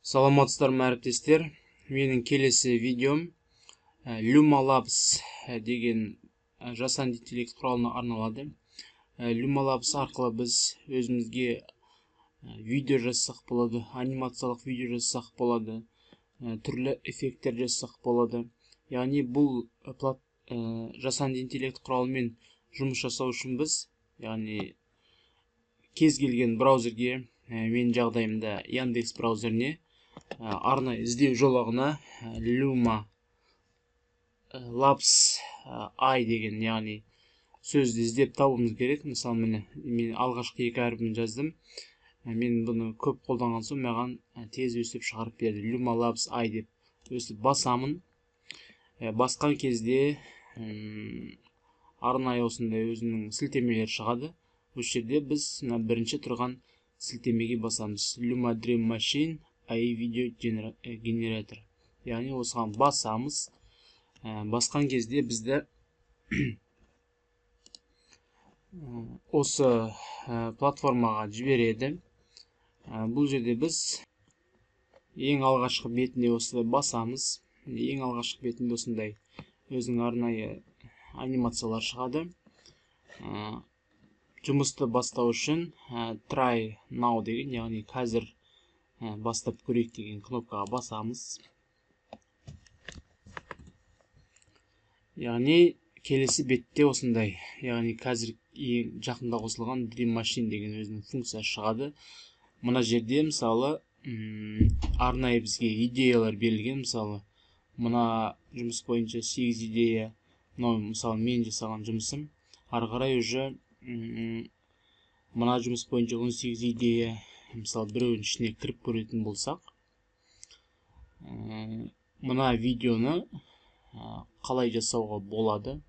Саламатсыздар ма әріптестер. Менің келесі видеом Luma Labs деген жасанды интеллект құралына арналады. Luma Labs арқылы біз өзімізге видео жазсақ болады, анимациялық видео жазсақ болады, түрлі эффекттер жазсақ болады. Яғни бұл жасанды интеллект құралымен жұмыс жасау үшін біз, яғни кез келген браузерге, мен жағдайымда Яндекс браузеріне арнайы іздеу жолағына Luma Labs I деген, яғни сөзді іздеп табуымыз керек. Мысалы, мен алғашқы екі әріпін жаздым. Мен бұны көп қолданған соң маған тез өстіп шығарып берді. Luma Labs I деп өстіп басамын. Басқан кезде арнайы осындай өзінің сілтемелер шығады. Осы жерде біз бірінші тұрған сілтемеге басамыз. Luma Dream Machine AI видео генератор. Яғни осыған басамыз. Басқан кезде бізді осы платформаға жібереді. Бұл жерде біз ең алғашқы бетінде осылай басамыз. Ең алғашқы бетінде осындай өзінің арнайы анимациялар шығады. Жұмысты бастау үшін Try Now деген, яғни қазір бастап көрейік деген кнопкаға басамыз. Яғни келесі бетте осындай, яғни қазір ең жақында қосылған Dream Machine деген өзінің функциясы шығады. Мына жерде мысалы арнайы бізге идеялар берілген. Мысалы, мына жұмыс бойынша 8 идея, мысалы мен жасаған жұмысым. Ары қарай уже мына жұмыс бойынша 18 идея. Мысалы, біреудің ішіне кіріп көретін болсақ, мына видеоны қалай жасауға болады?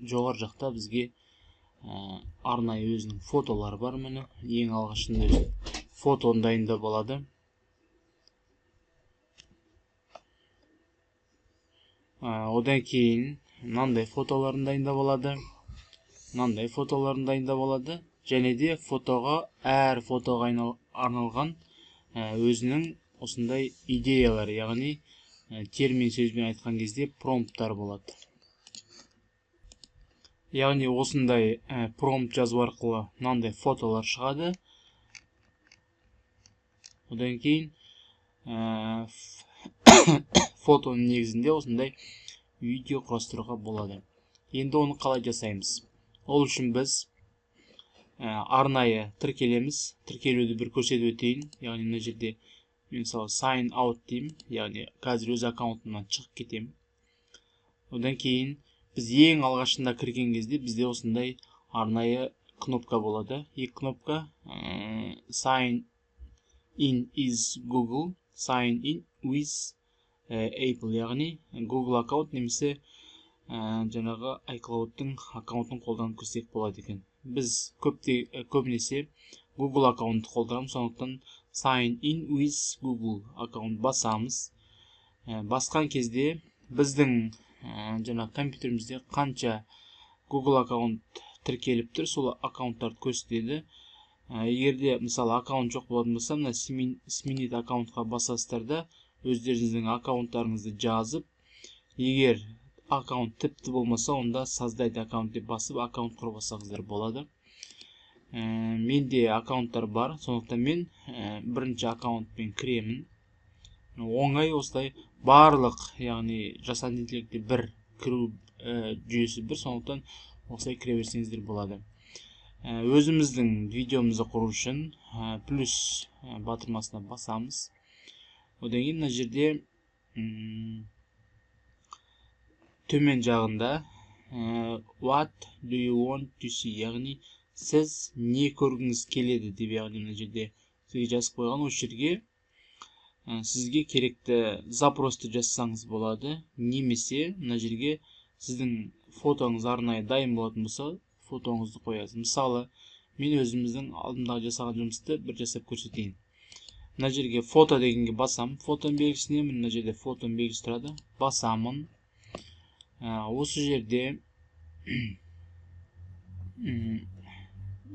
Жоғар жақта бізге арнайы өзінің фотолары бар. Міне ең алғашында фотоны дайындап болады. Одан кейін мынандай фотоларын дайындап алады. Және де әр фотоға арналған өзінің осындай идеялары, яғни термин сөзбен айтқан кезде промпттар болады. Яғни осындай промпт жазу арқылы мынандай фотолар шығады. Одан кейін фотоның негізінде осындай видео құрастыруға болады. Енді оны қалай жасаймыз? Ол үшін біз арнайы тіркелеміз. Тіркелуді бір көрсетіп өтейін. Яғни мына жерде мен мысалы sign out деймін. Яғни қазір өз аккаунтымнан шығып кетемін. Одан кейін біз ең алғашында кірген кезде бізде осындай арнайы кнопка болады. Екі кнопка sign in is Google, sign in with Apple, яғни Google аккаунт немесе жаңағы iCloud-тың аккаунтын қолданып көрсек болады екен. Біз көбінесе Google аккаунтты қолданамыз, сондықтан sign in with Google аккаунт басамыз. Басқан кезде біздің жаңағы компьютерімізде қанша Google аккаунт тіркеліп тұр, сол аккаунттарды көрсетеді. Егерде мысалы аккаунт жоқ болатын болса, мына сменит аккаунтқа басасыздар да өздеріңіздің аккаунттарыңызды жазып, егер аккаунт тіпті болмаса, онда создать аккаунт деп басып, аккаунт құрып алсаңыздар болады. Менде аккаунттар бар, сондықтан мен бірінші аккаунтпен кіремін. Оңай осылай барлық, яғни жасанды интеллектте бір кіру жүйесі бір, сондықтан осылай кіре берсеңіздер болады. Өзіміздің видеомызды құру үшін плюс батырмасына басамыз. Одан кейін мына жерде төмен жағында what do you want to see, яғни сіз не көргіңіз келеді деп, яғни мына жерде сізге жазып қойған. Осы жерге сізге керекті запросты жазсаңыз болады, немесе мына жерге сіздің фотоңыз арнайы дайын болатын болса, фотоңызды қоясыз. Мысалы, мен өзіміздің алдымдағы жасаған жұмысты бір жасап көрсетейін. Мына жерге фото дегенге басам, фотоның белгісіне, мына жерде фотоның белгісі тұрады, басамын. Осы жерде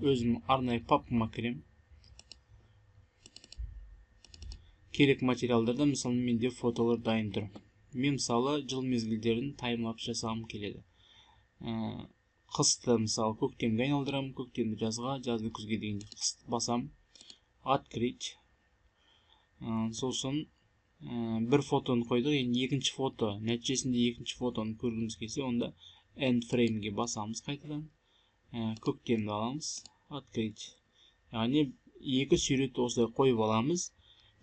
өзім арнайы папкама кірем. Керек материалдарда мысалы менде фотолар дайын тұр. Мен мысалы жыл мезгілдерін таймлапс жасағым келеді. Қысты мысалы көктемге айналдырамын, көктемді жазға, жазды күзге дегенде қысты басам, открыть. Сосын бір фотоны қойдық, енді екінші фото, нәтижесінде екінші фотоны көргіміз келсе, онда end frame'ге басамыз қайтадан. Көктемді аламыз, открыть. Яғни екі сурет осылай қойып аламыз.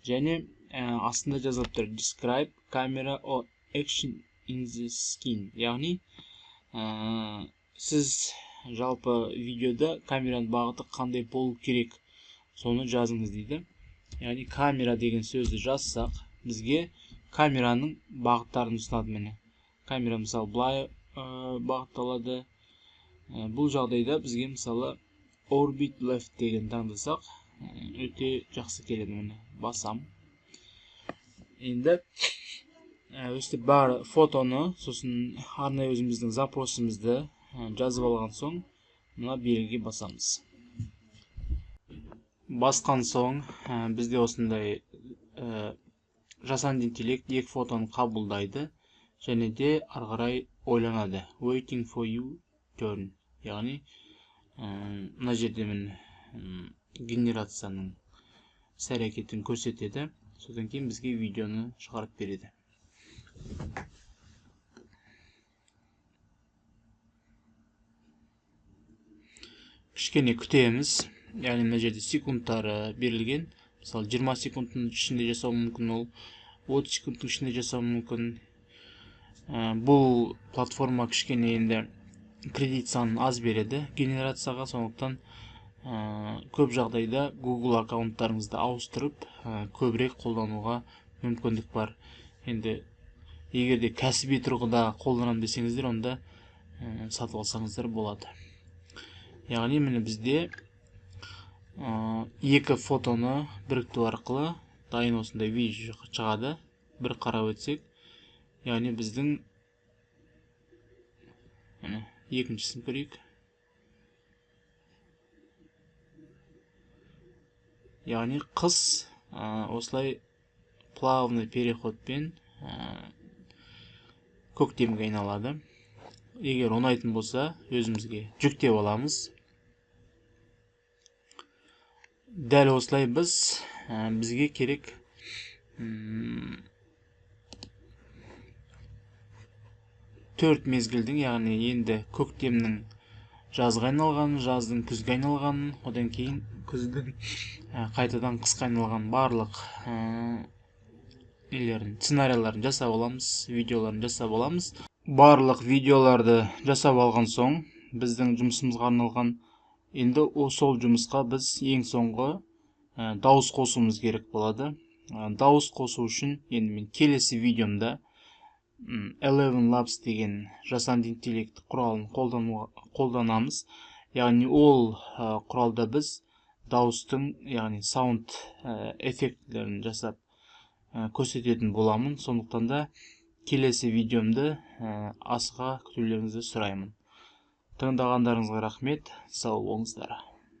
Және астында жазылып тұр describe camera or action in the scene. Яғни сіз жалпы видеода камераның бағыты қандай болу керек, соны жазыңыз дейді. Яғни камера деген сөзді жазсақ, бізге камераның бағыттарын ұсынады міне. Камера мысалы былай бағытталады. Бұл жағдайда бізге мысалы orbit left деген таңдасақ, өте жақсы келеді міне. Басам. Енді өстіп бар фотоны, сосын арнайы өзіміздің запросымызды жазып алған соң, мына белгіге басамыз. Басқан соң, бізде осындай жасанды интеллект екі фотоны қабылдайды, және де ары қарай ойланады. Waiting for you turn. Яғни мына жерде генерацияның іс-әрекетін көрсетеді. Содан кейін бізге видеоны шығарып береді. Кішкене күтеміз. Яғни мына жерде секундтары берілген. Мысалы 20 секундтың ішінде жасау мүмкін, ол 30 секундтың ішінде жасау мүмкін. Бұл платформа кішкене енді кредит санын аз береді генерацияға, сондықтан көп жағдайда Google аккаунттарыңызды ауыстырып, көбірек қолдануға мүмкіндік бар. Енді егерде кәсіби тұрғыда қолданам десеңіздер, онда сатып алсаңыздар болады. Яғни міне бізде екі фотоны біріктіру арқылы дайын осындай видео шығады. Бір қарап өтсек, яғни біздің екіншісін көрейік. Яғни қыс осылай плавный переходпен көктемге айналады. Егер ұнайтын болса, өзімізге жүктеп аламыз. Дәл осылай бізге керек төрт мезгілдің, яғни енді көктемнің жазға айналғанын, жаздың күзге айналғанын, одан кейін күздің қайтадан қысқа айналған барлық сценарияларын жасап аламыз, видеоларын жасап аламыз. Барлық видеоларды жасап алған соң, біздің жұмысымызға арналған, енді сол жұмысқа біз ең соңғы дауыс қосуымыз керек болады. Дауыс қосу үшін енді мен келесі видеомда ElevenLabs деген жасанды интеллект құралын қолданамыз. Яғни ол құралда біз дауыстың, яғни саунд эффектілерін жасап көрсететін боламын. Сондықтан да келесі видеомды асыға күтулеріңізді сұраймын. Тыңдағандарыңызға рахмет, сау болыңыздар.